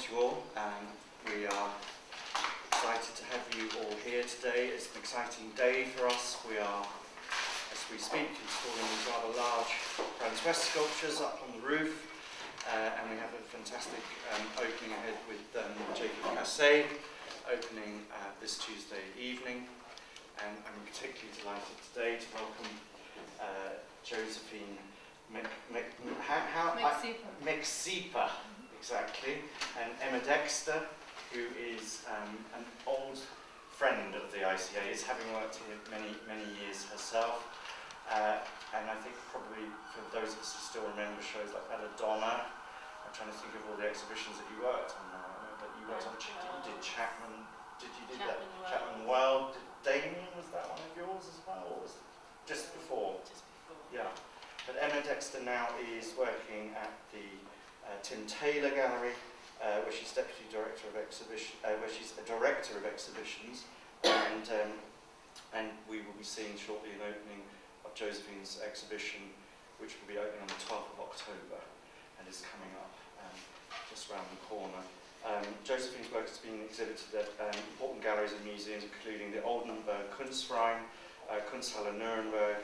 to you all. We are excited to have you all here today. It's an exciting day for us. We are, as we speak, installing these rather large Franz-West sculptures up on the roof, and we have a fantastic opening ahead with Josephine Meckseper opening this Tuesday evening. And I'm particularly delighted today to welcome Josephine Meckseper, exactly, and Emma Dexter, who is an old friend of the ICA's, having worked here many years herself. And I think probably for those of us who still remember shows like Belladonna, I'm trying to think of all the exhibitions that you worked on now. But you worked on, you did Chapman, Chapman World, Damien, was that one of yours as well, or was it just before? Just before. Yeah. But Emma Dexter now is working at the Tim Taylor Gallery, where she's Deputy Director of Exhibition, where she's a Director of Exhibitions, and we will be seeing shortly an opening of Josephine's exhibition, which will be opening on the 12th of October, and is coming up just around the corner. Josephine's work has been exhibited at important galleries and museums, including the Oldenburg Kunstverein, Kunsthalle Nuremberg,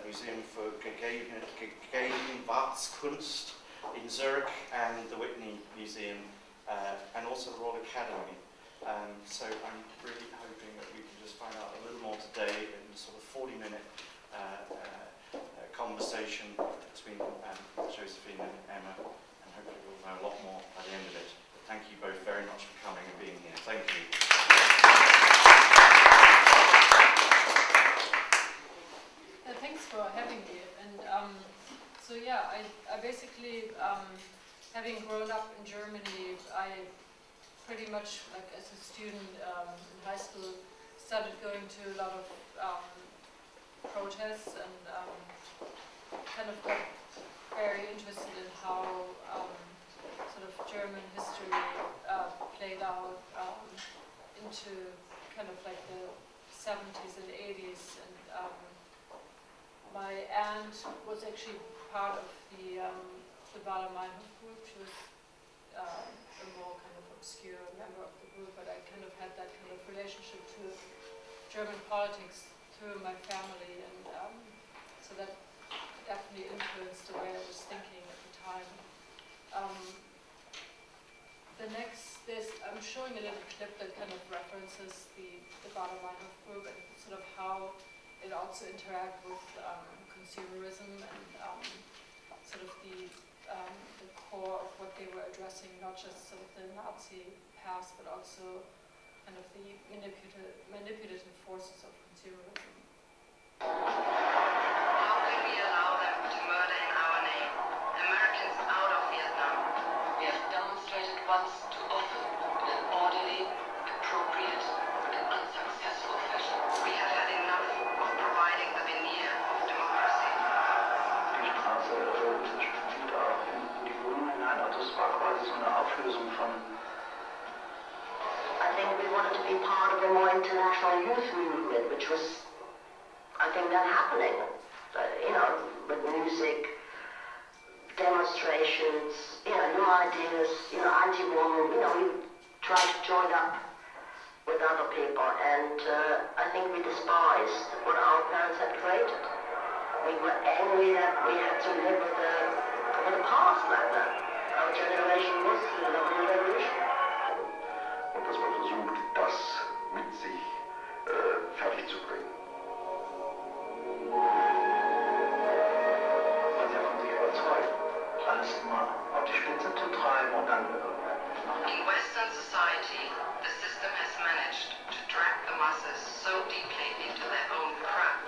Museum for Gegenwartskunst in Zurich, and the Whitney Museum, and also the Royal Academy. So I'm really hoping that we can just find out a little more today in sort of 40-minute conversation between Josephine and Emma, and hopefully we'll know a lot more by the end of it. But thank you both very much for coming and being here. Thank you. Thanks for having me. And so yeah, I basically, having grown up in Germany, I pretty much, like as a student in high school, started going to a lot of protests, and kind of got very interested in how sort of German history played out into kind of like the 70s and 80s. And my aunt was actually part of the Bader-Meinhof group. She was a more kind of obscure member of the group, but I kind of had that kind of relationship to German politics through my family, and so that definitely influenced the way I was thinking at the time. I'm showing a little clip that kind of references the Bader-Meinhof group and sort of how it also interacts with consumerism and sort of the core of what they were addressing, not just sort of the Nazi past, but also kind of the manipulative forces of consumerism. How can we allow them to murder in our name? Americans out of Vietnam. We have demonstrated once too often in an orderly, appropriate, and unsuccessful fashion. We have had enough of providing the veneer of democracy. Die Straße spült auch in die Wohnung hinein, also es war quasi so eine Auflösung von. I think we wanted to be part of a more international youth movement, which was, I think, then happening. You know, with music, demonstrations, you know, new ideas, you know, anti-war, you know, we tried to join up with other people, and I think we despised what our parents had created. We were angry that we had to live with the past like that. Our generation was living with the revolution. Und dass man versucht, das mit sich fertig zu bringen. Man ist ja von sich überzeugt, alles immer auf die Spitze zu treiben und dann In Western society, the system has managed to drag the masses so deeply into their own crap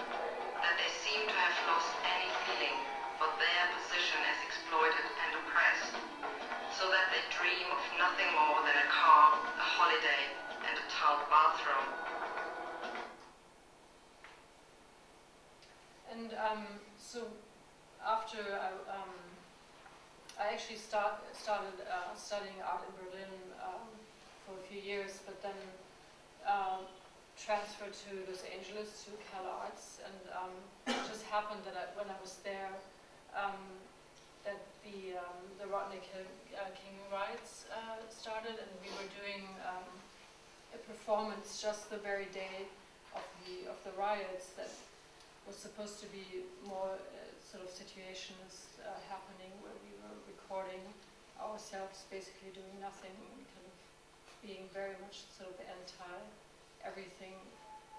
that they seem to have lost any feeling for their position as exploited and oppressed, so that they dream of nothing more than a car, a holiday, and a tiled bathroom. And so after I actually started studying art in Berlin for a few years, but then transferred to Los Angeles to CalArts, and it just happened that when I was there, that the Rodney King riots started, and we were doing a performance just the very day of the riots that was supposed to be more sort of situations happening where we were recording ourselves basically doing nothing and kind of being very much sort of anti-everything.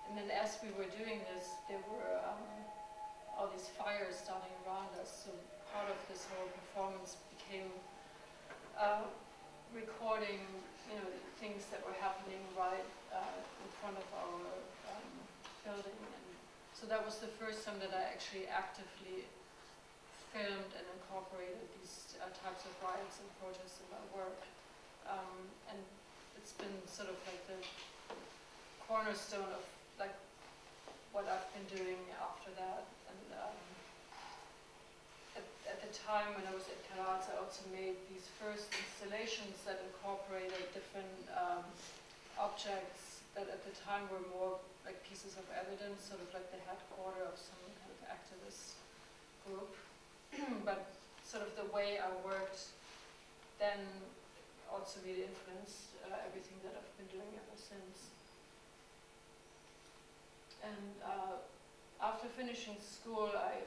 And then as we were doing this, there were all these fires starting around us, so part of this whole performance became recording, you know, things that were happening right in front of our building. And so that was the first time that I actually actively filmed and incorporated these types of riots and protests in my work. And it's been sort of like the cornerstone of like what I've been doing after that. And at the time when I was at CalArts, I also made these first installations that incorporated different objects that at the time were more like pieces of evidence, sort of like the headquarters of some kind of activist group. But sort of the way I worked then also really influenced everything that I've been doing ever since. And after finishing school, I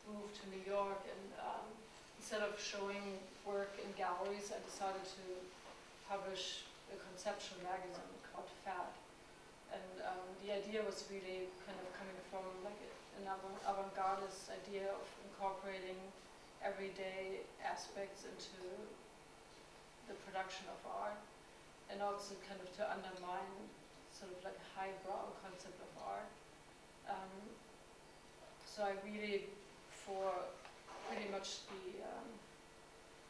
moved to New York, and instead of showing work in galleries, I decided to publish a conceptual magazine called Fab. And the idea was really kind of coming from like an avant-gardist idea of incorporating everyday aspects into the production of art, and also kind of to undermine sort of like a highbrow concept of art. So I really, for pretty much the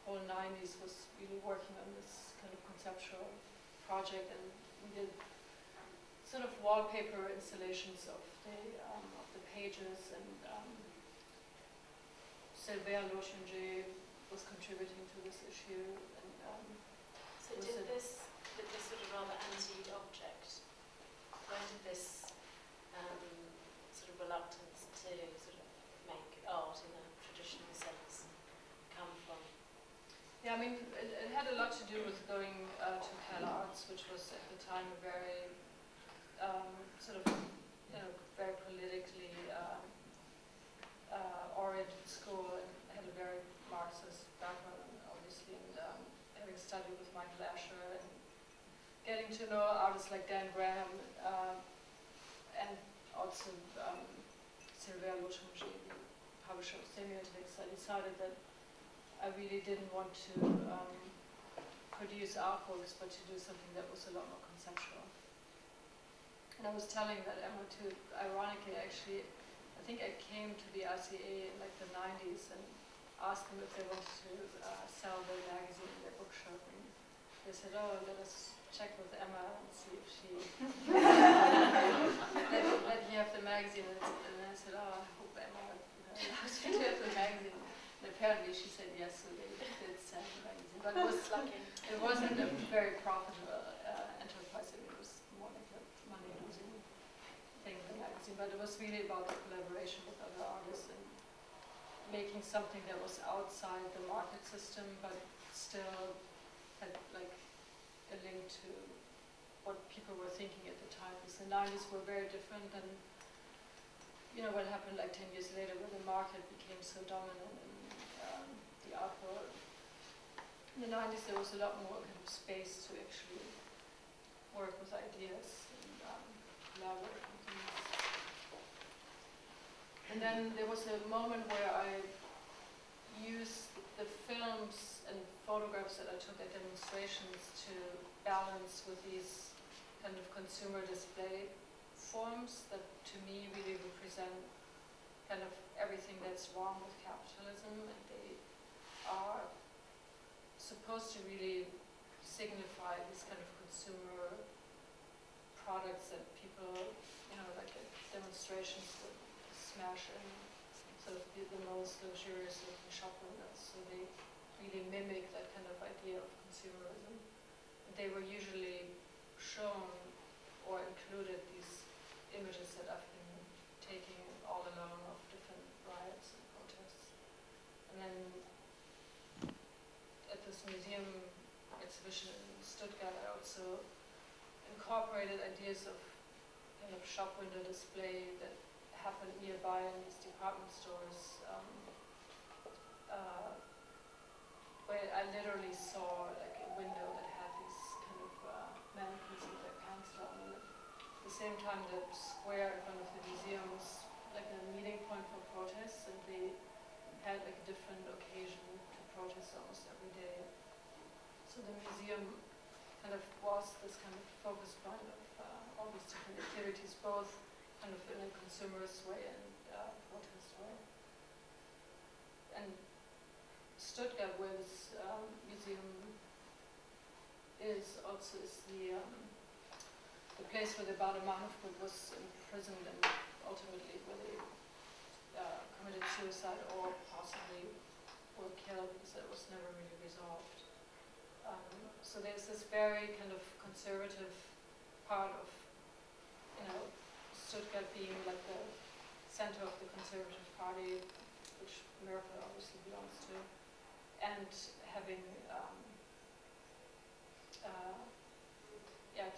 whole 90s, was really working on this kind of conceptual project, and we did sort of wallpaper installations of the pages, and Sylvain Lochinger was contributing to this issue. And so did this sort of rather anti-object, where did this sort of reluctance to sort of make art in a traditional sense come from? Yeah, I mean, it had a lot to do with going to CalArts, which was at the time a very sort of, you know, very politically oriented school, and had a very Marxist background, obviously, and having studied with Michael Asher and getting to know artists like Dan Graham and also Sylvain Lochinger, the publisher of Semiotics, I decided that I really didn't want to produce art books, but to do something that was a lot more conceptual. And I was telling that Emma too, ironically actually, I think I came to the RCA in like the 90s and asked them if they wanted to sell their magazine in their bookshop, and they said, oh, let us check with Emma and see if she let you have the magazine. And I said, oh, I hope Emma allows me to have the magazine. And apparently she said yes, so they did sell the magazine. But it was lucky. It wasn't a very profitable enterprise. It was more like a money-losing thing, the magazine. But it was really about the collaboration with other artists and making something that was outside the market system, but still had like a link to what people were thinking at the time. Because the 90s were very different than, you know, what happened like 10 years later, where the market became so dominant in the art world. In the 90s, there was a lot more kind of space to actually work with ideas and collaborate on things. And then there was a moment where I used the films and photographs that I took at demonstrations to balance with these kind of consumer display forms that to me really represent kind of everything that's wrong with capitalism, and they are supposed to really signify these kind of consumer products that people, you know, like at demonstrations would smash in sort of the most luxurious looking shop windows. So they really mimic that kind of idea of consumerism. And they were usually shown or included these images that I've been taking all along of different riots and protests. And then this museum exhibition in Stuttgart, I also incorporated ideas of kind of shop window display that happened nearby in these department stores, where I literally saw like a window that had these kind of mannequins with their pants down, and at the same time the square in front of the museum was like a meeting point for protests, and they had like a different occasion to protest almost every day. So the museum kind of was this kind of focus point of all these different activities, both kind of in a consumerist way and protest way. And Stuttgart, where this museum is, also is the place where the Baader-Meinhof group was imprisoned and ultimately where they committed suicide or possibly were killed, because it was never really resolved. So there's this very kind of conservative part of, Stuttgart being like the center of the Conservative Party, which Merkel obviously belongs to, and having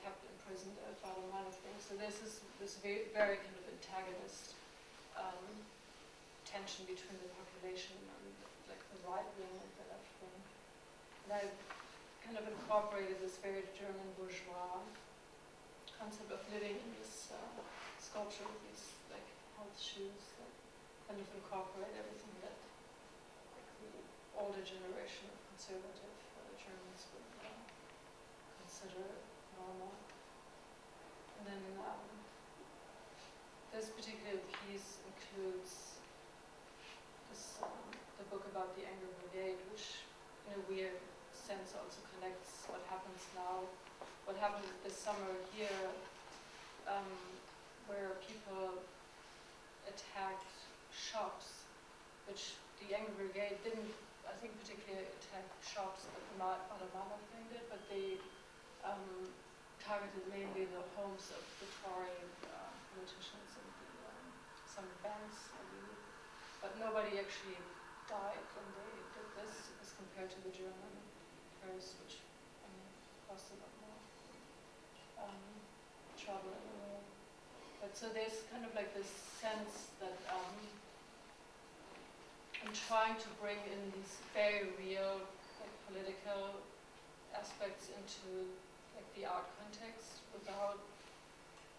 kept imprisoned at Baader-Meinhof thing. So this is this very kind of antagonist tension between the population and like the right wing and the left wing. And I kind of incorporated this very German bourgeois concept of living in this sculpture with these like health shoes that kind of incorporate everything that like the older generation of conservative Germans would consider normal. And then this particular piece includes this, the book about the Angry Brigade, which in a weird sense also connects what happens now, what happened this summer here, where people attacked shops, which the Angry Brigade didn't, I think, particularly attack shops that the Baader-Meinhof thing did, but they targeted mainly the homes of the Tory politicians and some banks, I believe. But nobody actually died when they did this, as compared to the German Paris, which cost a lot more trouble in a way. But so there's kind of like this sense that I'm trying to bring in these very real, like political aspects into like the art context without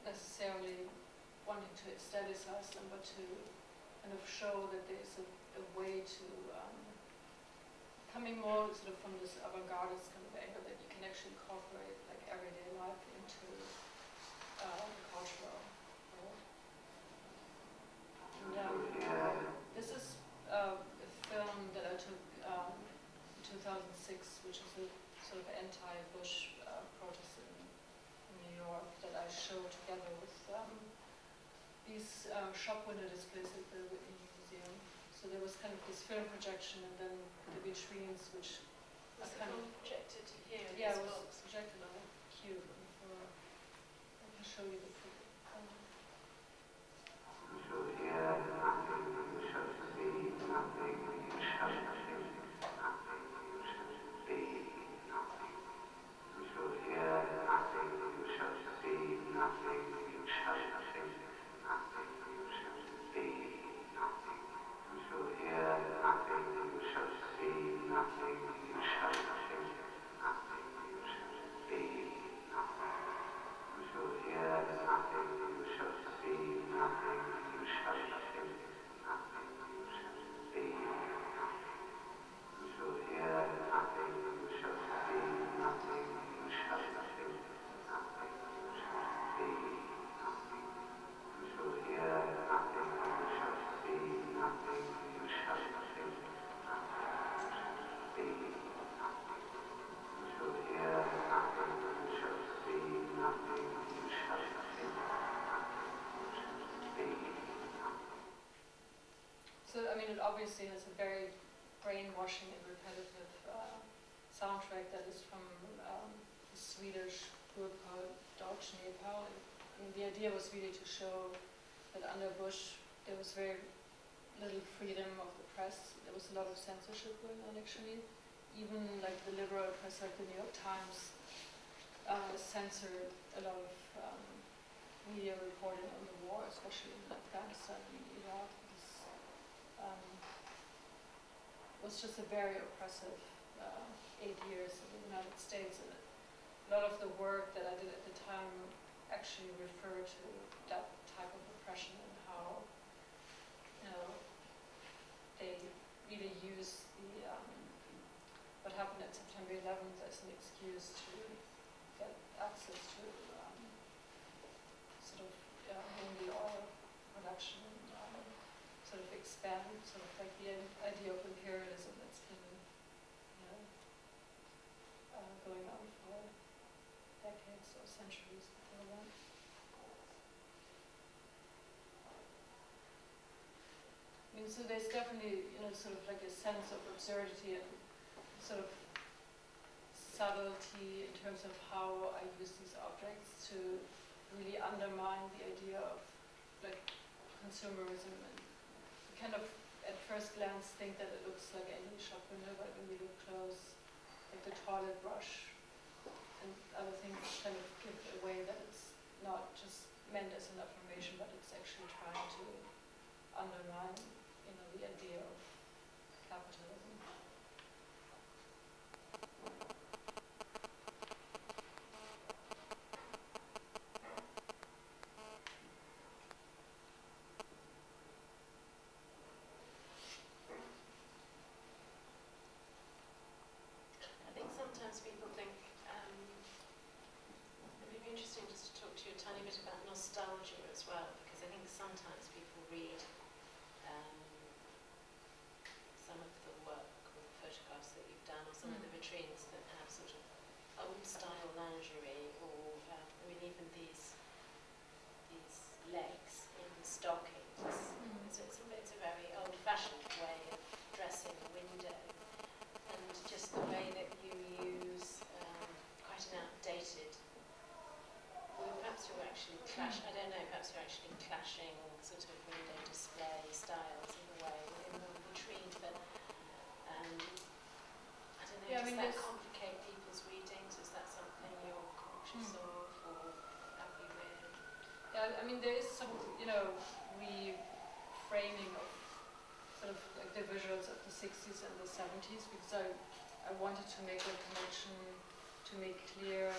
necessarily wanting to aestheticize them, but to kind of show that there's a way to coming more sort of from this avant-gardist kind of angle that you can actually incorporate like everyday life into the cultural world. And this is a film that I took in 2006, which is a sort of anti-Bush protest in New York that I showed together with these shop window displays at the Whitney Museum. So there was kind of this film projection and then the vitrines, which was kind of projected here. Yeah, it was projected on a cube on the floor. I can show you the film. So, I mean, it obviously has a very brainwashing and repetitive soundtrack that is from a Swedish group called Deutsch Nepal. And the idea was really to show that under Bush there was very little freedom of the press. There was a lot of censorship going on actually. even like the liberal press, like the New York Times, censored a lot of media reporting on the war, especially in Afghanistan and Iraq. Was just a very oppressive 8 years in the United States, and a lot of the work that I did at the time actually referred to that type of oppression and how, you know, they really use the what happened at September 11th as an excuse to get access to sort of mainly oil production and sort of expand sort of like the idea of imperialism that's been, you know, going on for decades or centuries before that. I mean, so there's definitely, you know, sort of like a sense of absurdity and sort of subtlety in terms of how I use these objects to really undermine the idea of like consumerism, and kind of at first glance think that it looks like any shop window, but when we look close, like the toilet brush and other things kind of give away that it's not just meant as an affirmation, but it's actually trying to undermine, you know, the idea of capitalism. I think sometimes people think it would be interesting just to talk to you a tiny bit about nostalgia as well, because I think sometimes people read some of the work or photographs that you've done, or some of the vitrines that have sort of old style lingerie, or I mean even these legs in stockings. So it's a very old fashioned way of dressing a window, and just the way that you use quite an outdated, well perhaps you're actually I don't know, perhaps you're actually clashing sort of window display styles in a way in one vitrine, but I don't know, Yeah, does I mean, that complicate people's readings? Is that something you're conscious of or happy with? Yeah, I mean, there is some, you know, reframing of sort of like the visuals of the 60s and the 70s, because I wanted to make a connection to make clear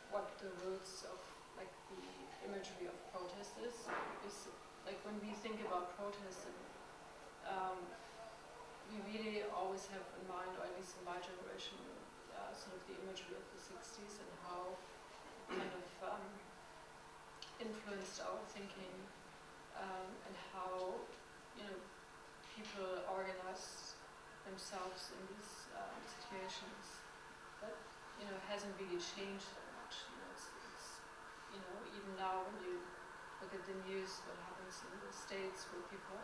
what the roots of like the imagery of protest is. Because like when we think about protest, we really always have in mind, or at least in my generation, sort of the imagery of the 60s and how it kind of influenced our thinking, and how, you know, people organize themselves in these situations. That, you know, hasn't really changed that much. You know, it's you know, even now when you look at the news, what happens in the States, where people,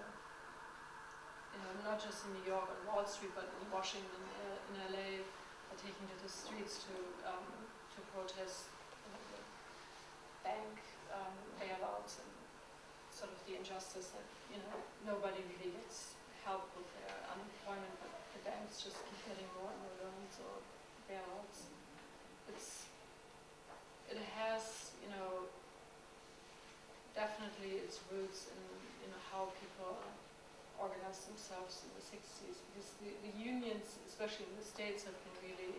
you know, not just in New York on Wall Street, but in Washington, in LA, are taking to the streets to protest the bank bailouts and sort of the injustice that, you know, nobody really gets help with their unemployment, but the banks just keep getting more and more loans or bailouts. It has, you know, definitely its roots in, you know, how people organized themselves in the 60s, because the unions, especially in the States, have been really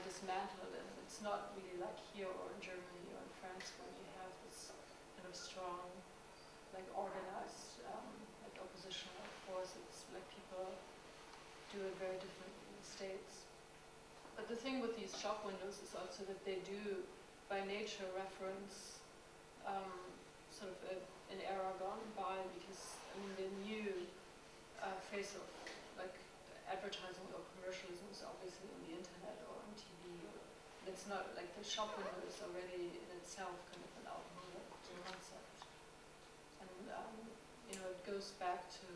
dismantled, and it's not really like here or in Germany or in France where you have this kind of strong, like organized, like oppositional force. It's like people do it very differently in the States. But the thing with these shop windows is also that they do, by nature, reference sort of an era gone by, because I mean the new face of like advertising or commercialism is obviously on the internet or on TV. It's not like the shop window is already in itself kind of an outmoded concept, and you know, it goes back to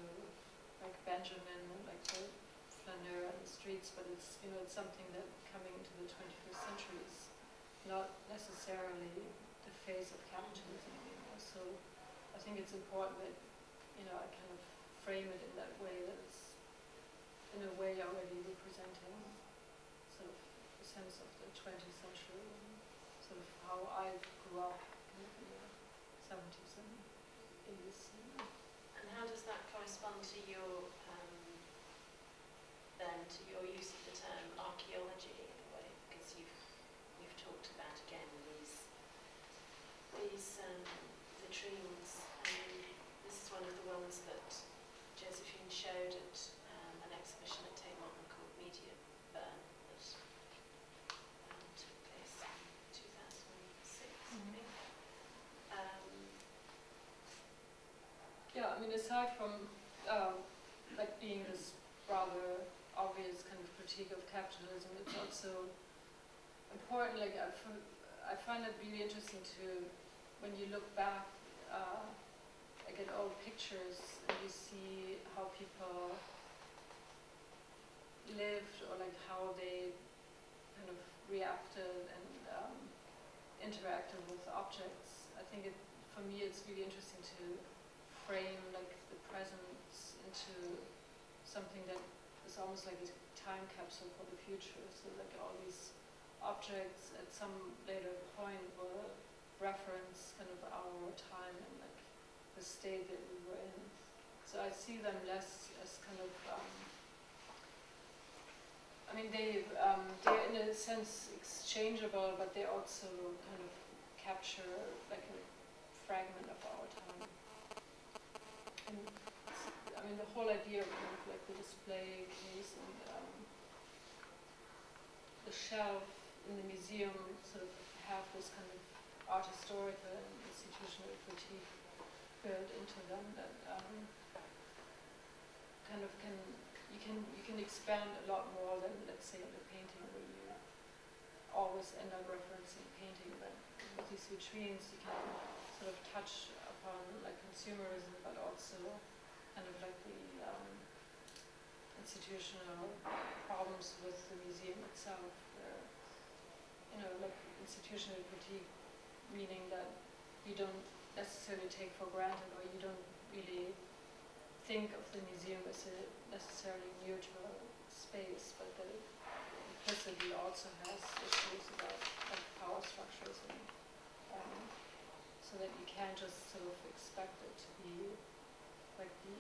like Benjamin and like the flaneur in the streets, but it's, you know, it's something that coming into the 21st century is not necessarily the face of capitalism anymore. So I think it's important that, you know, I kind of frame it in that way, that it's in a way already representing sort of a sense of the 20th century and sort of how I grew up in the 70s and 80s. And how does that correspond to your then to your use of the term archaeology in a way? Because you've talked about again these latrines, and this is one of the ones that Josephine showed at an exhibition at Tate Modern called Media Burn that took place in 2006, I think. Yeah, I mean, aside from like being this rather obvious kind of critique of capitalism, it's also important. Like I find it really interesting to, when you look back, like at old pictures, and you see how people lived or like how they kind of reacted and interacted with objects. I think for me it's really interesting to frame like the present into something that is almost like a time capsule for the future. So like all these objects at some later point will reference kind of our time and like the state that we were in. So I see them less as kind of I mean they're in a sense exchangeable, but they also kind of capture like a fragment of our time. And I mean, the whole idea of kind of like the display case and the shelf in the museum sort of have this kind of art historical and institutional critique built into them that kind of you can expand a lot more than, let's say, the painting, where you always end up referencing painting. But with these vitrines you can sort of touch upon like consumerism, but also kind of like the institutional problems with the museum itself, where, you know, like institutional critique, meaning that you don't necessarily take for granted, or you don't really think of the museum as a necessarily neutral space, but that it implicitly also has issues about like power structures, and so that you can't just sort of expect it to be like the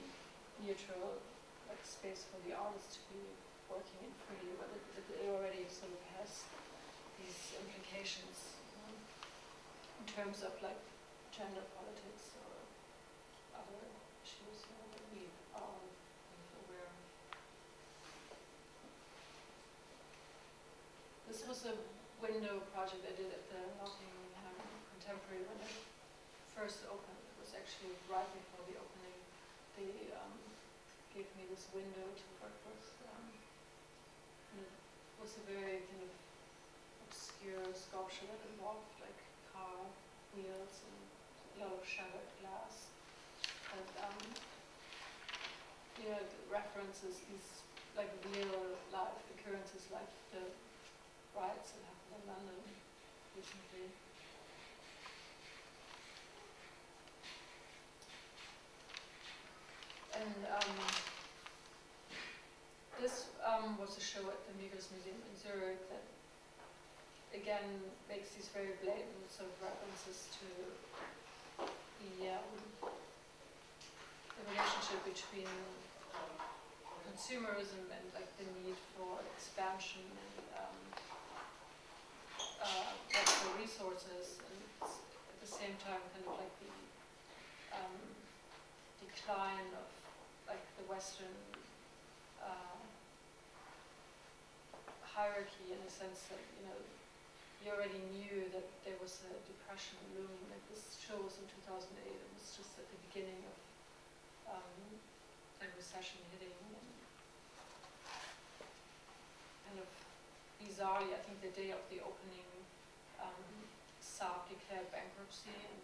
neutral like space for the artist to be working in freely, but it already sort of has these implications in terms of like gender politics or other issues that we are aware of. This was a window project I did at the Nottingham Contemporary when it first opened. It was actually right before the opening. They gave me this window to work with. And it was a very kind of obscure sculpture that involved like car wheels and a lot of shattered glass. And you know, it references these like real life occurrences, like the riots that happened in London recently. And this was a show at the Museum in Zurich that again makes these very blatant sort of references to the relationship between consumerism and like the need for expansion and natural resources, and at the same time kind of like the decline of like the Western hierarchy, in a sense that, you know, you already knew that there was a depression looming. Like this show was in 2008, it was just at the beginning of a recession hitting, and kind of bizarrely, I think the day of the opening, Saab declared bankruptcy, and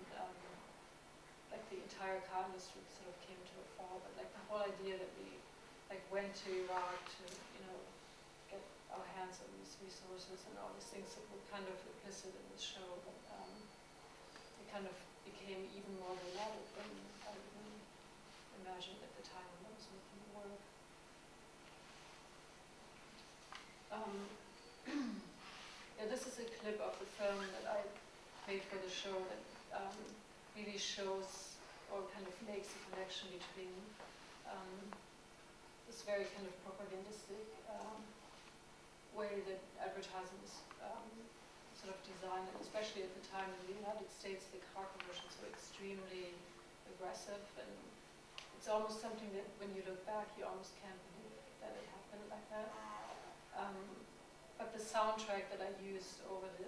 like the entire car industry sort of came to a fall. But like the whole idea that we like went to Iraq to, you know, get our hands on these resources and all these things that were kind of implicit in the show, but it kind of became even more dramatic than I even imagined at the time when I was making the work. film that I made for the show that really shows or kind of makes a connection between this very kind of propagandistic way that advertising is sort of designed, and especially at the time in the United States, the car commercials were extremely aggressive, and it's almost something that when you look back, you almost can't believe that it happened like that. But the soundtrack that I used over the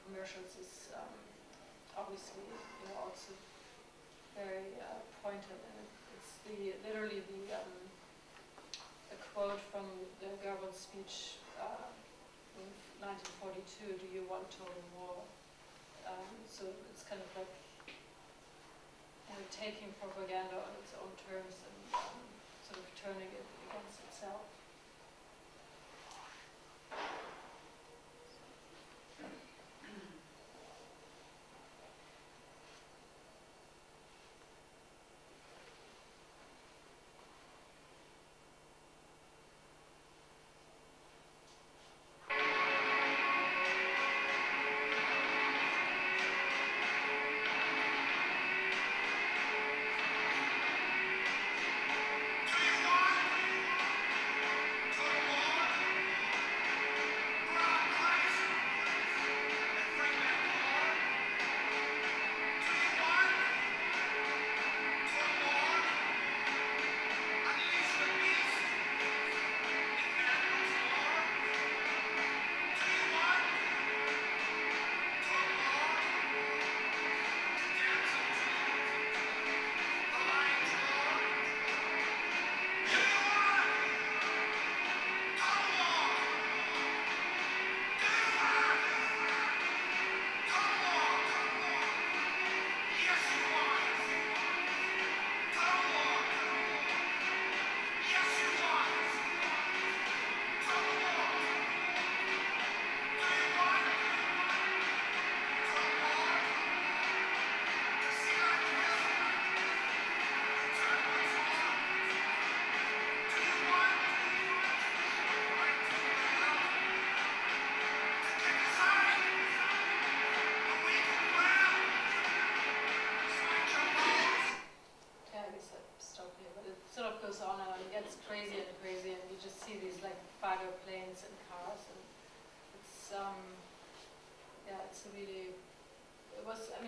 commercials is obviously, also very pointed, and it's literally a quote from the Goebbels speech in 1942, "Do you want total war?" So it's kind of like taking propaganda on its own terms and sort of turning it against itself.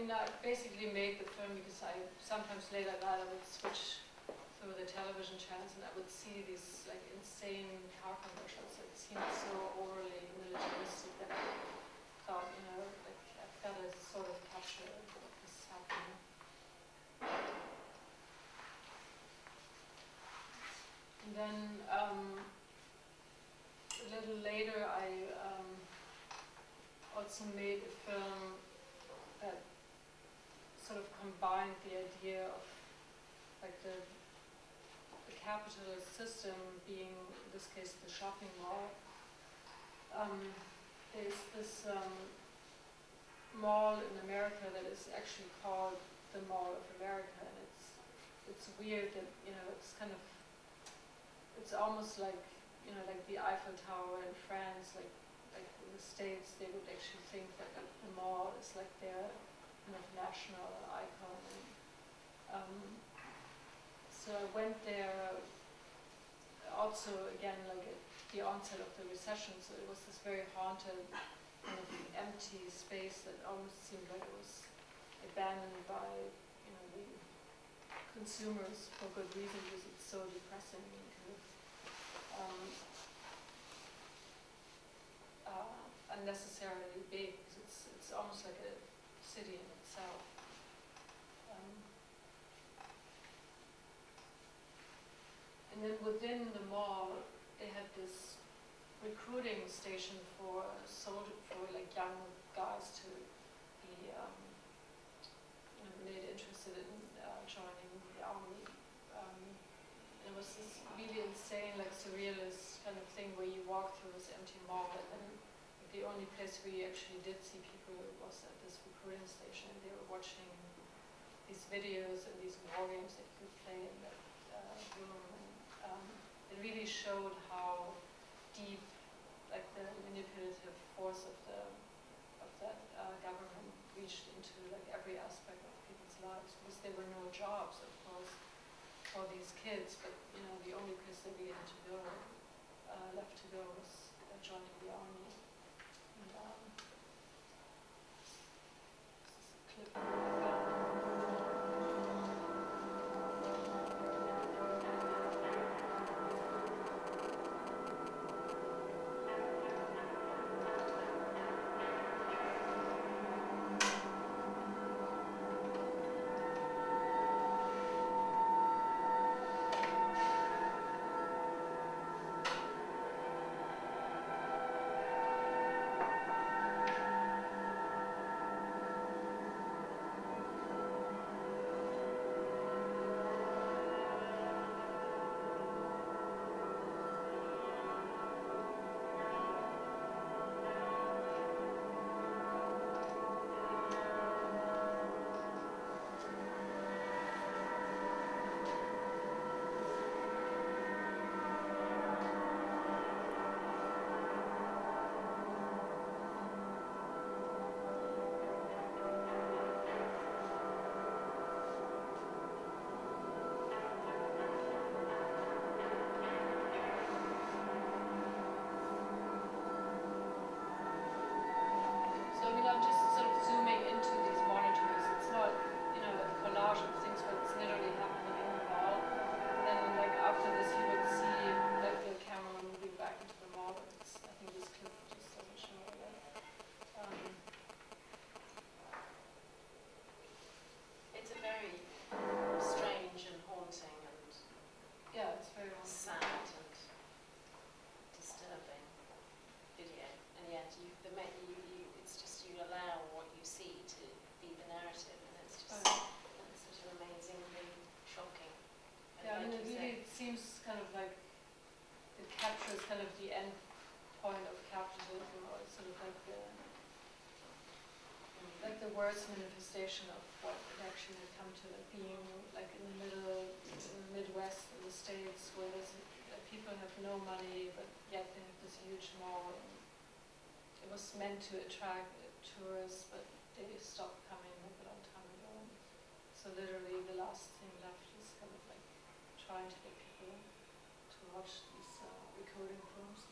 I basically made the film because I sometimes late at night I would switch through the television channels and I would see these like insane car commercials that seemed so overly militaristic that I thought, like I've got to sort of capture what is happening. And then a little later I also made a film that sort of combined the idea of like the capitalist system being, in this case, the shopping mall. There's this mall in America that is actually called the Mall of America, and it's weird that it's kind of, it's almost like like the Eiffel Tower in France, like in the States they would actually think that the mall is like their kind of national icon. And, so I went there also again like at the onset of the recession, so it was this very haunted kind of empty space that almost seemed like it was abandoned by the consumers for good reason, because it's so depressing and kind of unnecessarily big, because it's almost like a city in itself. And then within the mall, they had this recruiting station for like young guys to be made interested in joining the army. It was this really insane, like surrealist kind of thing where you walk through this empty mall, and then the only place where you actually did see people was at this recruiting station, and they were watching these videos and these war games that you could play in that room. And it really showed how deep, like the manipulative force of that government reached into like every aspect of people's lives, because there were no jobs, of course, for these kids, but you know, the only place they began to go, left to go, was joining the army. And, this is a clip from the film. I'm just sort of zooming into these monitors. It's not, you know, a collage of things, but it's literally happening in the mall. And then, like, after this, you would see, like, the camera moving back into the mall. It's, I think this clip just doesn't show that. It's a very strange and haunting and yeah, it's very sad and disturbing video. And yet, it's just you allow what you see to be the narrative, and it's just it's sort of amazingly shocking. And yeah, I mean, like it really seems kind of like it captures kind of the end point of capitalism, or sort of like the worst manifestation of what it actually had come to, like being like in the Midwest, in the States, where people have no money, but yet they have this huge mall. And it was meant to attract tourists, but they stopped coming like a long time ago. And so literally the last thing left is kind of like trying to get people to watch these recording films.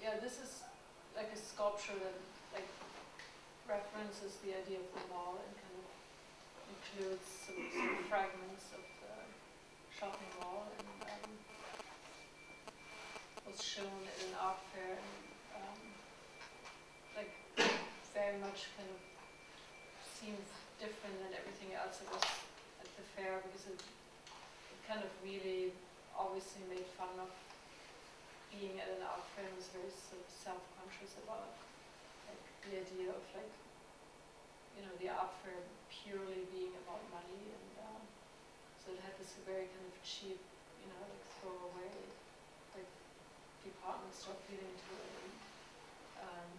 Yeah, this is like a sculpture that like references the idea of the mall and kind of includes some fragments of the shopping mall, and was shown at an art fair, and like very much kind of seemed different than everything else that was at the fair, because it kind of really obviously made fun of being at an art fair, and was very sort of self-conscious about like the idea of like, you know, the art fair purely being about money, and so it had this very kind of cheap, you know, like throwaway like department store feeling to it. And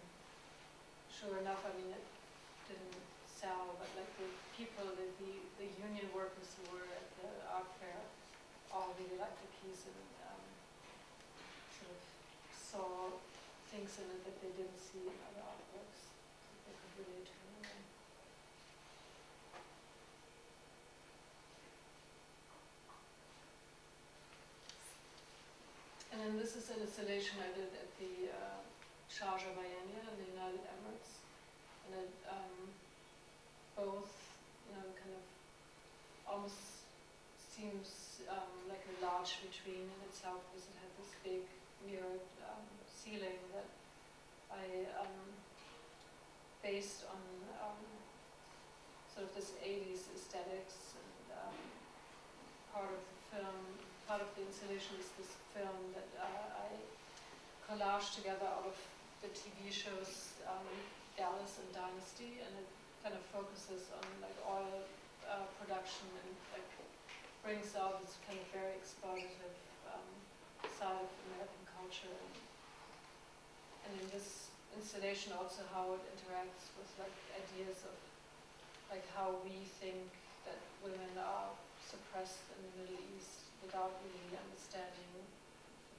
sure enough, I mean, it didn't sell, but like the people, the union workers who were at the art fair all really liked the piece, and sort of saw things in it that they didn't see in other artworks that they could relate to. And then this is an installation I did at the Sharjah Biennial in the United Emirates, and it both, you know, kind of almost seems like a large vitrine in itself, because it had this big mirrored ceiling that I based on sort of this 80s aesthetics, and part of the film, part of the installation is this film that I collaged together out of the TV shows Dallas and Dynasty, and it kind of focuses on like oil production, and like brings out this kind of very exploitative side of American culture. And in this installation also how it interacts with like ideas of like how we think that women are suppressed in the Middle East without really understanding the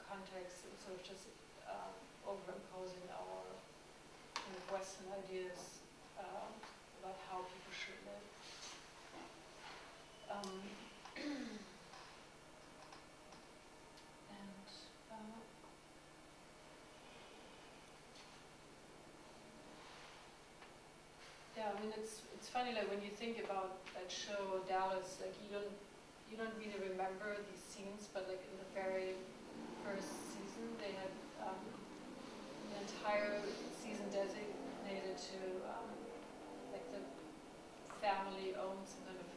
context and sort of just overimposing our kind of Western ideas about how people should live. Yeah, I mean it's funny, like when you think about that show Dallas, like you don't really remember these scenes, but like in the very first season they had an entire season designated to like the family owned some kind of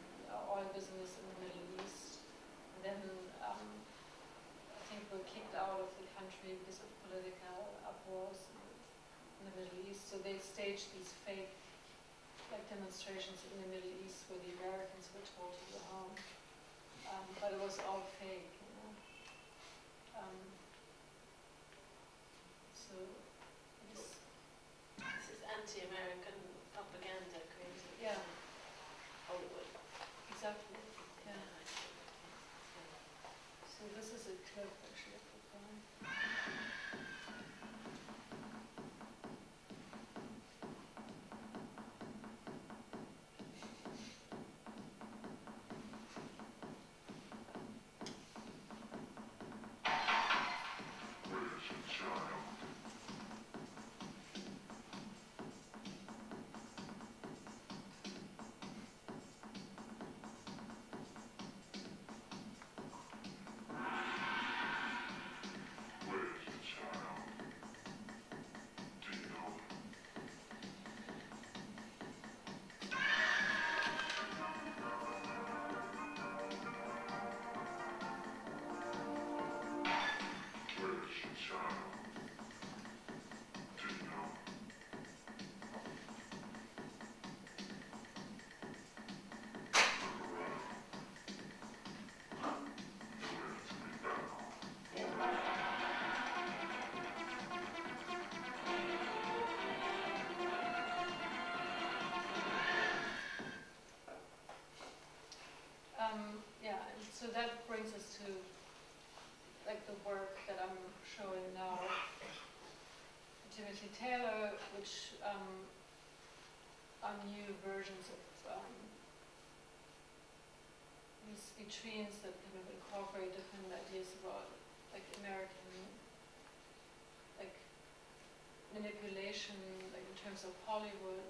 oil business in the Middle East, and then I think were kicked out of the country because of political uproars in the Middle East. So they staged these fake like demonstrations in the Middle East where the Americans were told to go home, but it was all fake, you know. So this is anti-American propaganda created yeah, in Hollywood. exactly. Yeah. So this is a clip actually of the film. Yeah, and so that brings us to like the work that I'm showing now, Timothy Taylor, which are new versions of these vitrines that kind of incorporate different ideas about like American like manipulation, like in terms of Hollywood,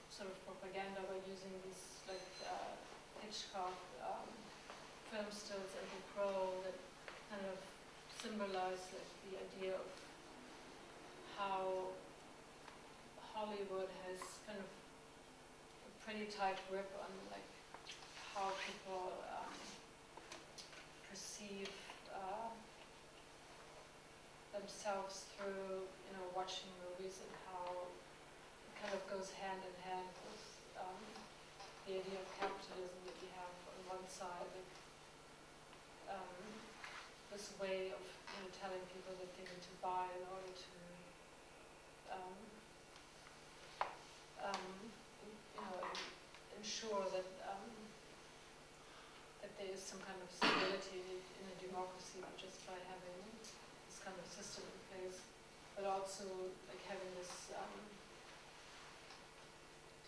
sort of propaganda by using these like Hitchcock film stills and the Crow that kind of symbolize like the idea of how Hollywood has kind of a pretty tight grip on like how people perceive themselves through, you know, watching movies, and how it kind of goes hand in hand with the idea of capitalism that we have on one side, like, this way of, you know, telling people that they need to buy in order to you know, ensure that that there is some kind of stability in a democracy just by having this kind of system in place, but also like having this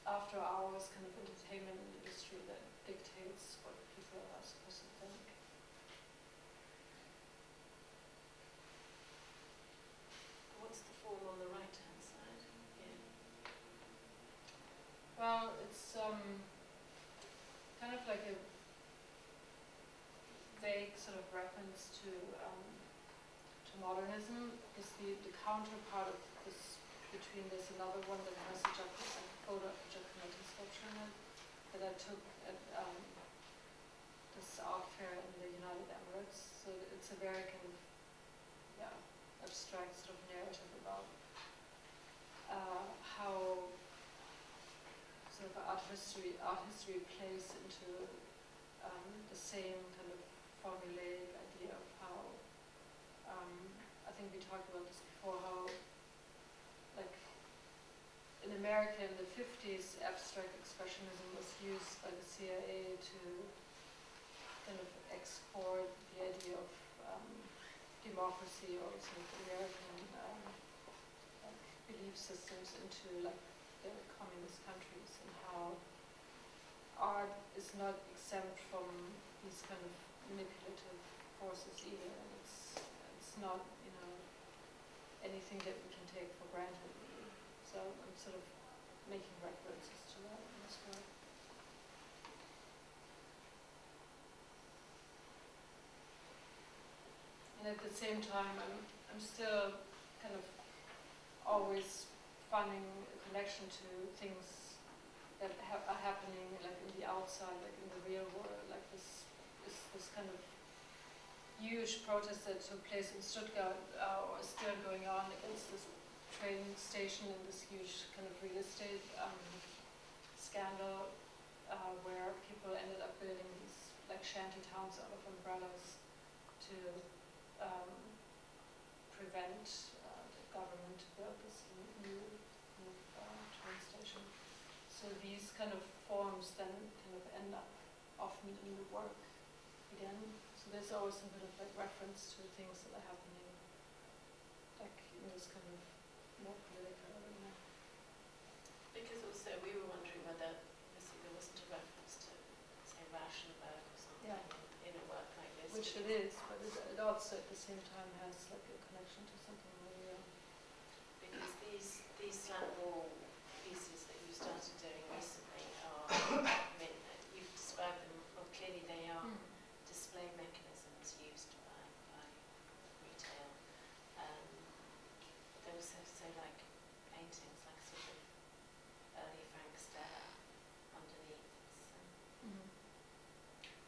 after hours kind of entertainment industry that dictates what people are supposed to think. What's the form on the right-hand side? Yeah. Well, it's kind of like a vague sort of reference to modernism, because the counterpart of this between there's another one that has a photo of a Giacometti sculpture in it that I took at this art fair in the United Emirates. So it's a very kind of abstract sort of narrative about how sort of art history plays into the same kind of formulaic idea of how I think we talked about this before, how like in America in the 50s abstract expressionism was used by the CIA to kind of export the idea of democracy or sort of American like belief systems into like the communist countries, and how art is not exempt from these kind of manipulative forces either, and it's not, you know, anything that we can take for granted really. So I'm sort of making references to that in this work. And at the same time, I'm still kind of always finding a connection to things that are happening like in the outside, like in the real world, like this kind of huge protest that took place in Stuttgart or is still going on against this train station and this huge kind of real estate scandal where people ended up building these like shanty towns out of umbrellas to prevent the government to build this new train station. So these kind of forms then kind of end up often in the work again. So there's always a bit of like reference to things that are happening like in this kind of more political arena. Because also we were wondering whether obviously there wasn't a reference to, say, Rauschenberg or something in a work like this. Which it is, but it also at the same time has like a connection to something more real. Because these slant wall pieces that you started doing recently are, I mean, you've described them, well clearly they are display mechanisms used by retail. They also say like paintings, like sort of early Frank Stella underneath. So.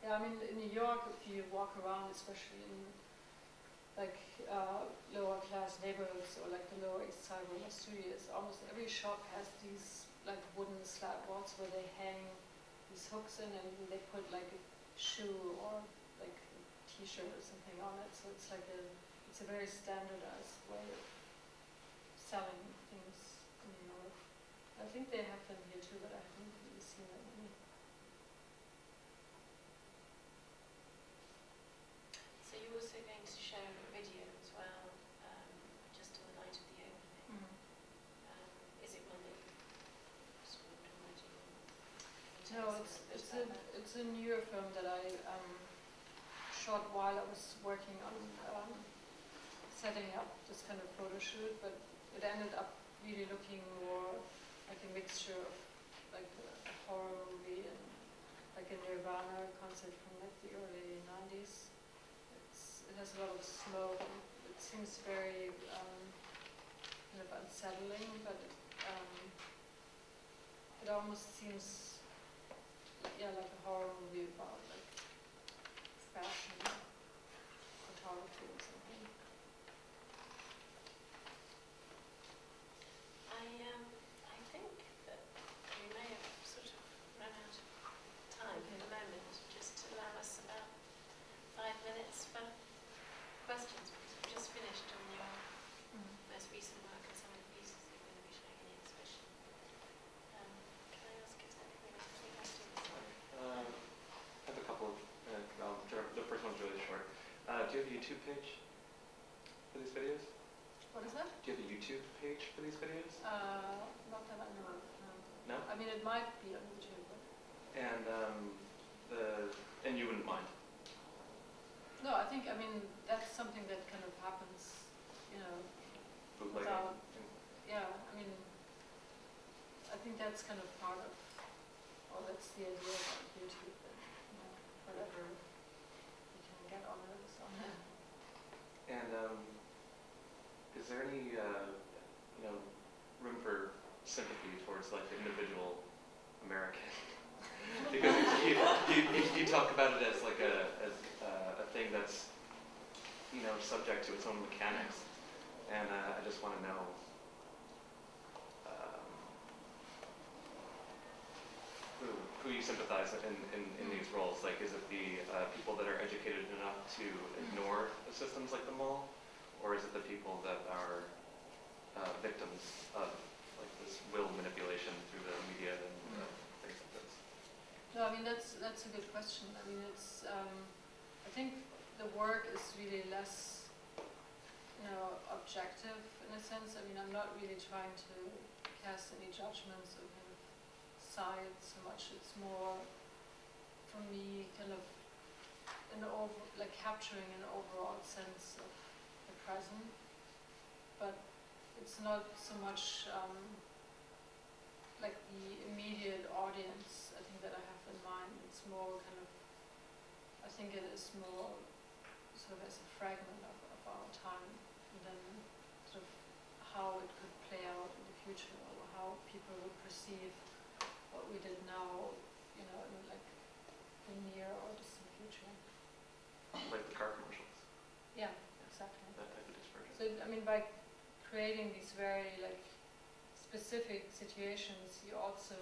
Yeah, I mean in New York, if you walk around, especially in like lower class neighborhoods or like the Lower East Side where my studio is, almost every shop has these like wooden slat walls where they hang these hooks in and they put like a shoe or like a t-shirt or something on it. So it's like it's a very standardized way of selling things in New York. I think they have them here too, but I haven't really seen that many. So you're also going to show a video as well, just on the night of the opening. Is it one that you scripted already? No, it's a newer film that I shot while I was working on setting up this kind of photo shoot, but it ended up really looking more like a mixture of like a horror movie and like a Nirvana concept from like the early 90s. It has a lot of smoke. It seems very kind of unsettling, but it almost seems like a horror movie about like fashion photography or something. I think that we may have sort of run out of time at the moment, just to allow us about 5 minutes for questions, because we've just finished on your most recent work and some of the pieces that you're going to be showing in the exhibition. Can I ask if there are any questions? I have a couple of, the first one's really short. Do you have a YouTube page for these videos? What is that? Do you have a YouTube page for these videos? Not that I know of. No? I mean, it might be on YouTube. But And and you wouldn't mind? no, I mean, that's something that kind of happens, you know, Bootlegging? without, yeah, I mean, I think that's kind of part of, or that's the idea about YouTube, that, you know, whatever you can get on it is on it. And is there any room for sympathy towards like the individual American? Because you talk about it as like a thing that's subject to its own mechanics, and I just want to know who you sympathize in these roles. Like, is it the people that are educated enough to ignore the systems like the mall, or is it the people that are victims of like this will manipulation through the media and things like this? No, I mean, that's that's a good question. I mean, it's, I think the work is really less, objective in a sense. I mean, I'm not really trying to cast any judgments or kind of sides so much. It's more, for me, kind of capturing an overall sense of the present. But it's not so much like the immediate audience, I think, that I have in mind. It's more kind of, I think it is more sort of as a fragment of our time, and then sort of how it could play out in the future, or how people would perceive what we did now, in like the near or distant future. Like the car commercials. Yeah, exactly. That type of dispersion. So, I mean, by creating these very specific situations, you also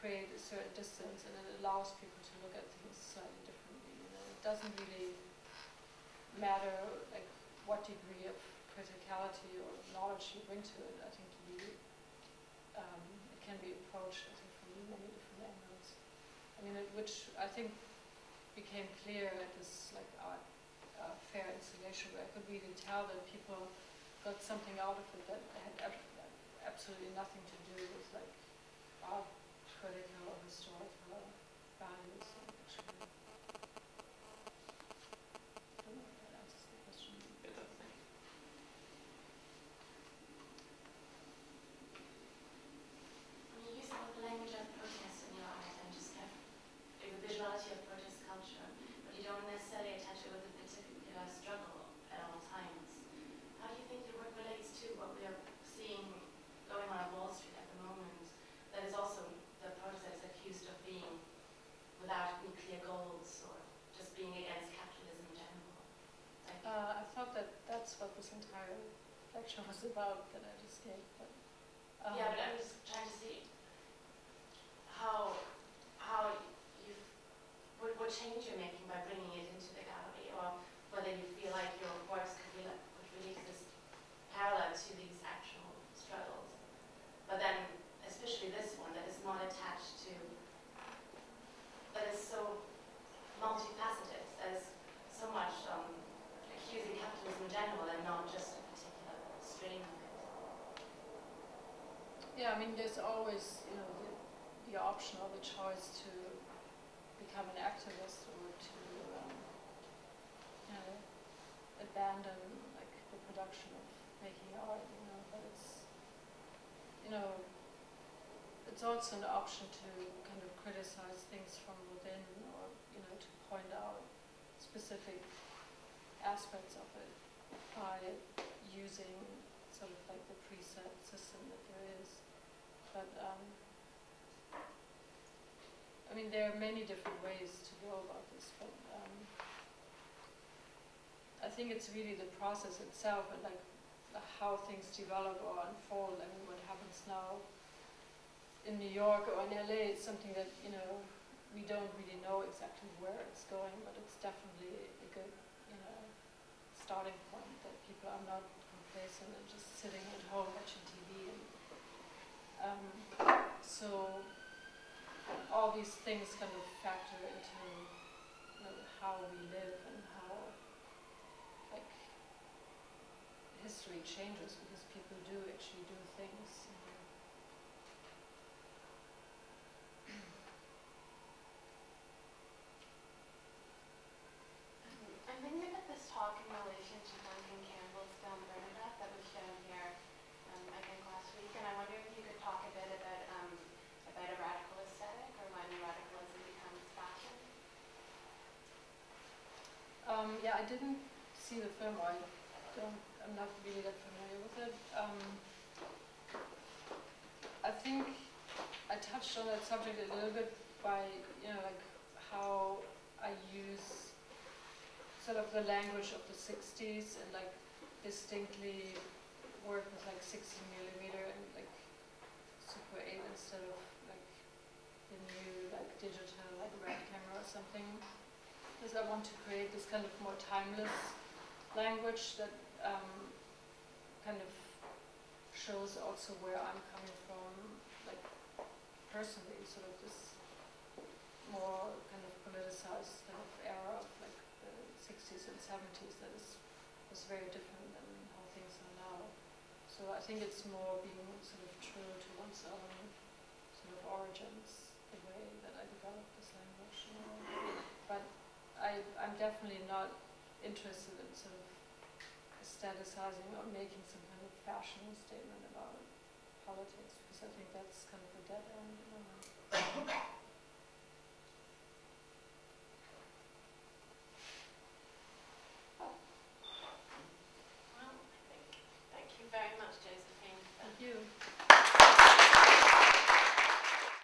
create a certain distance, and it allows people to look at things slightly differently. It doesn't really matter what degree of criticality or knowledge you bring to it. I think it can be approached, I think, from many different angles. I mean, which I think became clear at this art fair installation, where I could really tell that people got something out of it that had absolutely nothing to do with art critical or historical values. Actually, I don't know if that answers the question. It does, thank you. You use the language of protest in your art and just have the visuality of protest culture, but you don't necessarily attach it with a particular struggle at all times. How do you think your work relates to what we are seeing going on at Wall Street at the moment? That is also the protest that is accused of being without nuclear goals or just being against capitalism in general. I thought that's what this entire lecture was about that I just gave. But, yeah, but I'm just trying to see how you what change you're making by bringing it into the gallery, or whether you feel like your works could really exist parallel to these actual struggles. But then, especially this one that is not attached to, that is so multifaceted, there's so much accusing capitalism in general and not just a particular strain of it. yeah, I mean, there's always, the option or the choice to become an activist or to, abandon the production of making art. But it's, it's also an option to kind of criticize things from within, or to point out specific aspects of it by using sort of the preset system that there is. But I mean, there are many different ways to go about this, but I think it's really the process itself and how things develop or unfold. I mean, what happens now in New York or in LA is something that, we don't really know exactly where it's going, but it's definitely a good, starting point, that people are not complacent and just sitting at home watching TV. So all these things kind of factor into how we live and how history changes, because people do actually do things. I'm thinking about this talk in relation to Duncan Campbell's film Bernadette that was shown here, I think last week, and I wonder if you could talk a bit about a radical aesthetic, or when radicalism becomes fashion. Yeah, I didn't see the film. I'm not really that familiar with it. I think I touched on that subject a little bit by, how I use sort of the language of the 60s and distinctly work with 16mm and Super 8 instead of the new digital red camera or something. Because I want to create this kind of more timeless language that kind of shows also where I'm coming from, personally, sort of this more kind of politicized kind of era of like the 60s and 70s that was very different than how things are now. So I think it's more being sort of true to one's own sort of origins, the way that I developed this language. But I'm definitely not interested in sort of aestheticizing or making some kind of fashion statement about politics, because I think that's kind of a dead end.